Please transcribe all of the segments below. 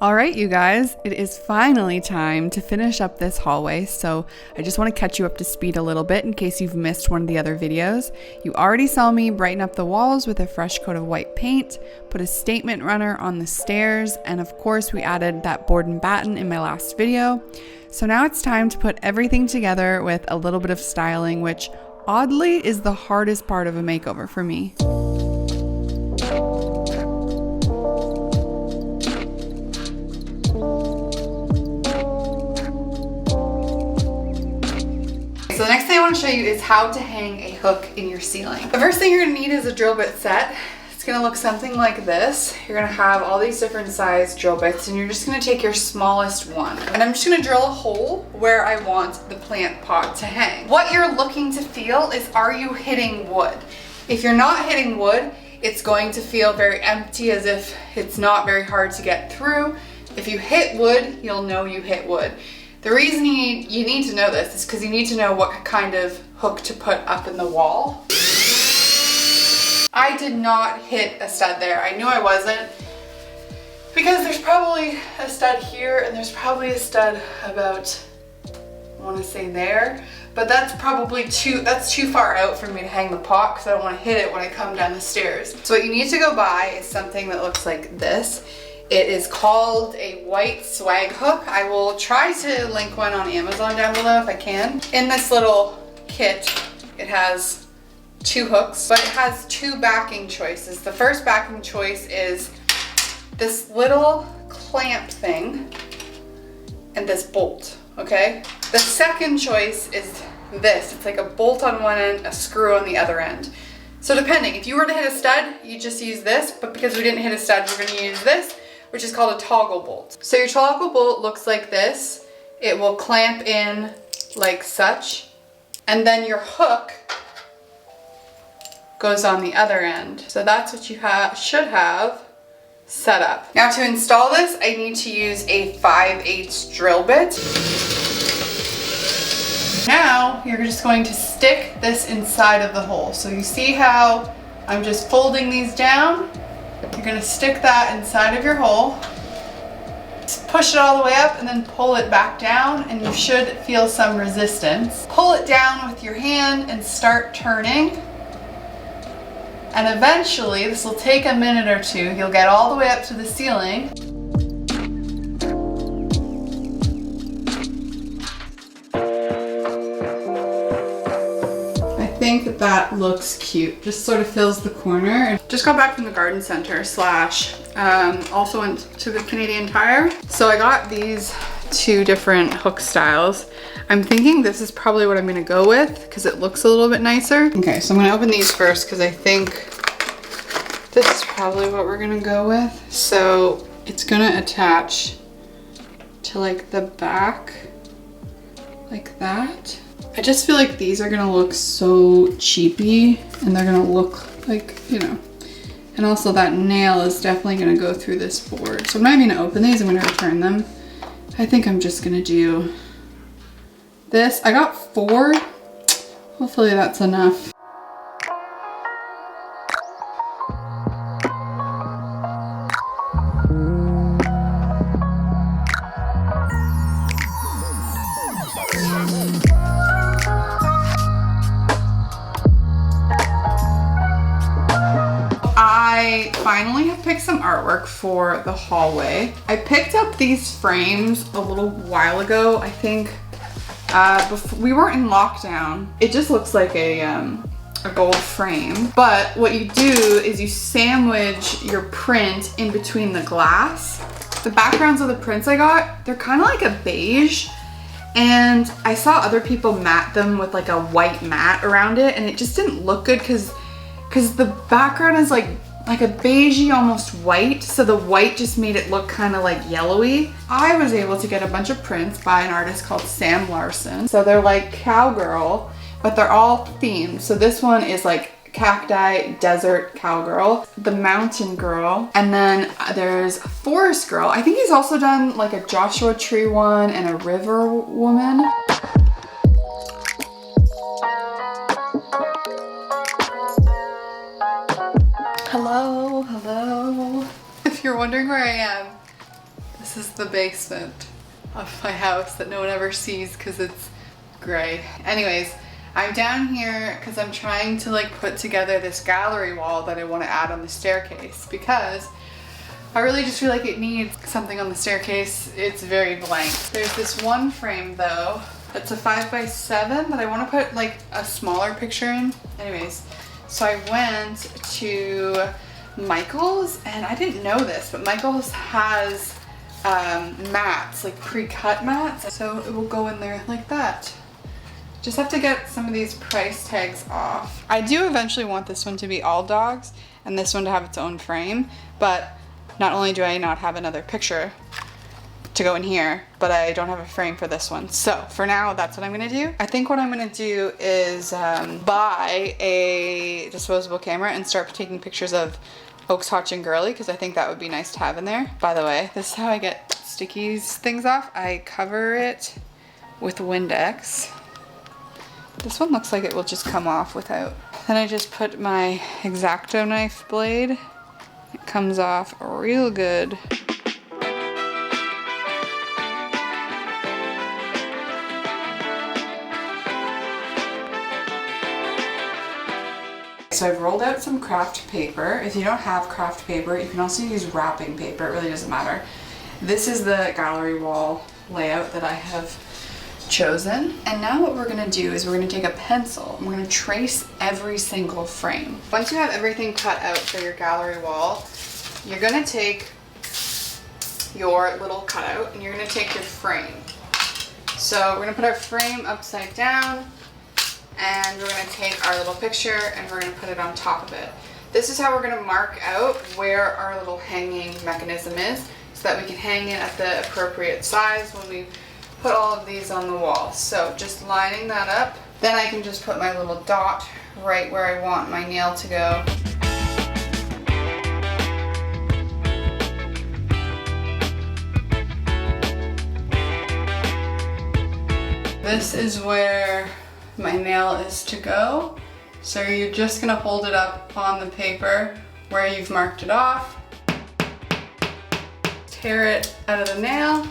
All right, you guys, it is finally time to finish up this hallway, so I just want to catch you up to speed a little bit in case you've missed one of the other videos. You already saw me brighten up the walls with a fresh coat of white paint, put a statement runner on the stairs, and of course we added that board and batten in my last video. So now it's time to put everything together with a little bit of styling, which oddly is the hardest part of a makeover for me. So the next thing I want to show you is how to hang a hook in your ceiling. The first thing you're going to need is a drill bit set. It's going to look something like this. You're going to have all these different size drill bits and you're just going to take your smallest one. And I'm just going to drill a hole where I want the plant pot to hang. What you're looking to feel is, are you hitting wood? If you're not hitting wood, it's going to feel very empty, as if it's not very hard to get through. If you hit wood, you'll know you hit wood. The reason you need to know this is because you need to know what kind of hook to put up in the wall. I did not hit a stud there. I knew I wasn't, because there's probably a stud here and there's probably a stud about, I want to say there, but that's probably too far out for me to hang the pot because I don't want to hit it when I come down the stairs. So what you need to go buy is something that looks like this. It is called a white swag hook. I will try to link one on Amazon down below if I can. In this little kit, it has 2 hooks, but it has 2 backing choices. The first backing choice is this little clamp thing and this bolt, okay? The second choice is this. It's like a bolt on one end, a screw on the other end. So depending, if you were to hit a stud, you just use this, but because we didn't hit a stud, we're gonna use this, which is called a toggle bolt. So your toggle bolt looks like this. It will clamp in like such, and then your hook goes on the other end. So that's what you should have set up. Now to install this, I need to use a 5/8 drill bit. Now you're just going to stick this inside of the hole. So you see how I'm just folding these down? You're gonna stick that inside of your hole, just push it all the way up and then pull it back down, and you should feel some resistance. Pull it down with your hand and start turning. And eventually, this will take a minute or two, you'll get all the way up to the ceiling. I think that looks cute. Just sort of fills the corner. Just got back from the garden center / also went to the Canadian Tire. So I got these 2 different hook styles. I'm thinking this is probably what I'm gonna go with because it looks a little bit nicer. Okay, so I'm gonna open these first because I think this is probably what we're gonna go with. So it's gonna attach to like the back, like that. I just feel like these are gonna look so cheapy and they're gonna look like, you know, and also that nail is definitely gonna go through this board. So I'm not even gonna open these, I'm gonna return them. I think I'm just gonna do this. I got 4, hopefully that's enough. I finally have picked some artwork for the hallway. I picked up these frames a little while ago, I think. Before, we weren't in lockdown. It just looks like a gold frame. But what you do is you sandwich your print in between the glass. The backgrounds of the prints I got, they're kind of like a beige. And I saw other people mat them with like a white mat around it, and it just didn't look good because the background is like a beigey, almost white. So the white just made it look kind of like yellowy. I was able to get a bunch of prints by an artist called Sam Larson. So they're like cowgirl, but they're all themed. So this one is like cacti, desert cowgirl, the mountain girl, and then there's forest girl. I think he's also done like a Joshua Tree one and a river woman. Hello, hello. If you're wondering where I am, this This is the basement of my house that no one ever sees because it's gray. Anyways, I'm down here because I'm trying to like put together this gallery wall that I want to add on the staircase because I really just feel like it needs something on the staircase. It's very blank. There's this one frame though. It's a 5x7 that I want to put like a smaller picture in. Anyways, so I went to Michael's, and I didn't know this, but Michael's has mats, like pre-cut mats. So it will go in there like that. Just have to get some of these price tags off. I do eventually want this one to be all dogs and this one to have its own frame, but not only do I not have another picture to go in here, but I don't have a frame for this one. So for now, that's what I'm gonna do. I think what I'm gonna do is buy a disposable camera and start taking pictures of Oaks, Hotch, and Girly, because I think that would be nice to have in there. By the way, this is how I get stickies things off. I cover it with Windex. This one looks like it will just come off without. Then I just put my X-Acto knife blade. It comes off real good. So I've rolled out some craft paper. If you don't have craft paper, you can also use wrapping paper. It really doesn't matter. This is the gallery wall layout that I have chosen. And now what we're gonna do is we're gonna take a pencil and we're gonna trace every single frame. Once you have everything cut out for your gallery wall, you're gonna take your little cutout and you're gonna take your frame. So we're gonna put our frame upside down and we're gonna take our little picture and we're gonna put it on top of it. This is how we're gonna mark out where our little hanging mechanism is so that we can hang it at the appropriate size when we put all of these on the wall. So just lining that up, then I can just put my little dot right where I want my nail to go. This is where my nail is to go. So you're just gonna hold it up on the paper where you've marked it off. Tear it out of the nail.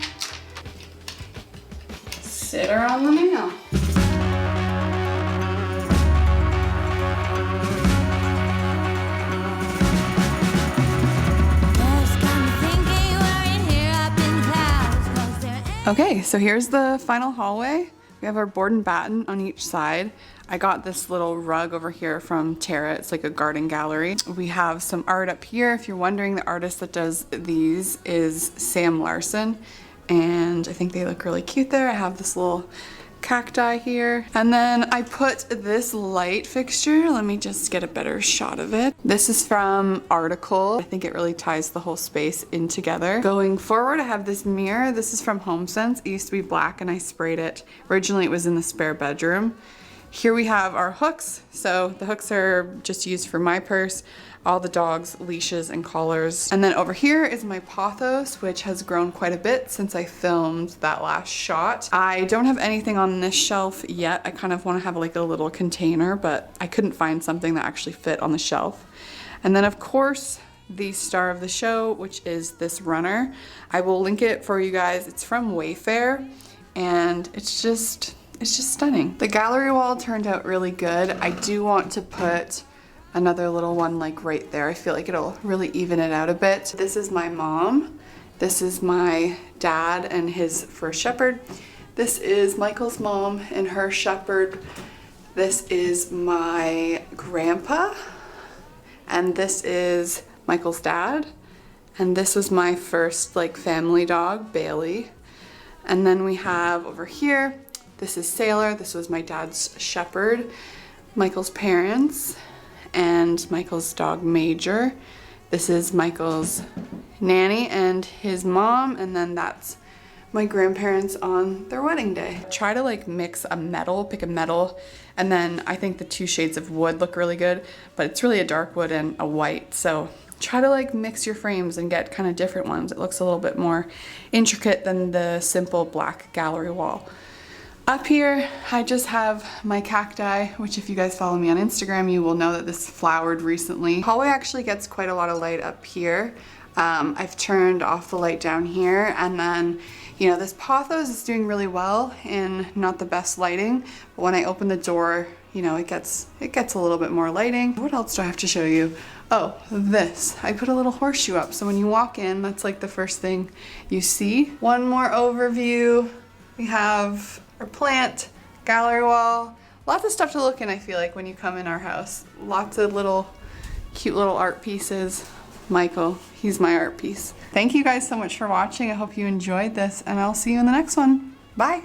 Sit her on the nail. Okay, so here's the final hallway. We have our board and batten on each side. I got this little rug over here from Tara. It's like a garden gallery. We have some art up here. If you're wondering, the artist that does these is Sam Larson, and I think they look really cute there. I have this little cacti here. And then I put this light fixture. Let me just get a better shot of it. This is from Article. I think it really ties the whole space in together. Going forward, I have this mirror. This is from HomeSense. It used to be black and I sprayed it. Originally it was in the spare bedroom. Here we have our hooks. So the hooks are just used for my purse, all the dogs' leashes and collars. And then over here is my pothos, which has grown quite a bit since I filmed that last shot. I don't have anything on this shelf yet. I kind of want to have like a little container, but I couldn't find something that actually fit on the shelf. And then of course, the star of the show, which is this runner. I will link it for you guys. It's from Wayfair and it's just stunning. The gallery wall turned out really good. I do want to put another little one like right there. I feel like it'll really even it out a bit. This is my mom. This is my dad and his first shepherd. This is Michael's mom and her shepherd. This is my grandpa. And this is Michael's dad. And this was my first like family dog, Bailey. And then we have over here, this is Sailor. This was my dad's shepherd, Michael's parents, and Michael's dog Major. This is Michael's nanny and his mom, and then that's my grandparents on their wedding day. Try to like mix a metal, pick a metal, and then I think the two shades of wood look really good, but it's really a dark wood and a white, so try to like mix your frames and get kind of different ones. It looks a little bit more intricate than the simple black gallery wall. Up here, I just have my cacti, which if you guys follow me on Instagram, you will know that this flowered recently. Hallway actually gets quite a lot of light up here. I've turned off the light down here, and then, you know, this pothos is doing really well in not the best lighting, but when I open the door, you know, it gets a little bit more lighting. What else do I have to show you? Oh, this. I put a little horseshoe up, so when you walk in, that's like the first thing you see. One more overview. We have our plant, gallery wall, lots of stuff to look in, I feel like, when you come in our house. Lots of little, cute little art pieces. Michael, he's my art piece. Thank you guys so much for watching. I hope you enjoyed this, and I'll see you in the next one. Bye.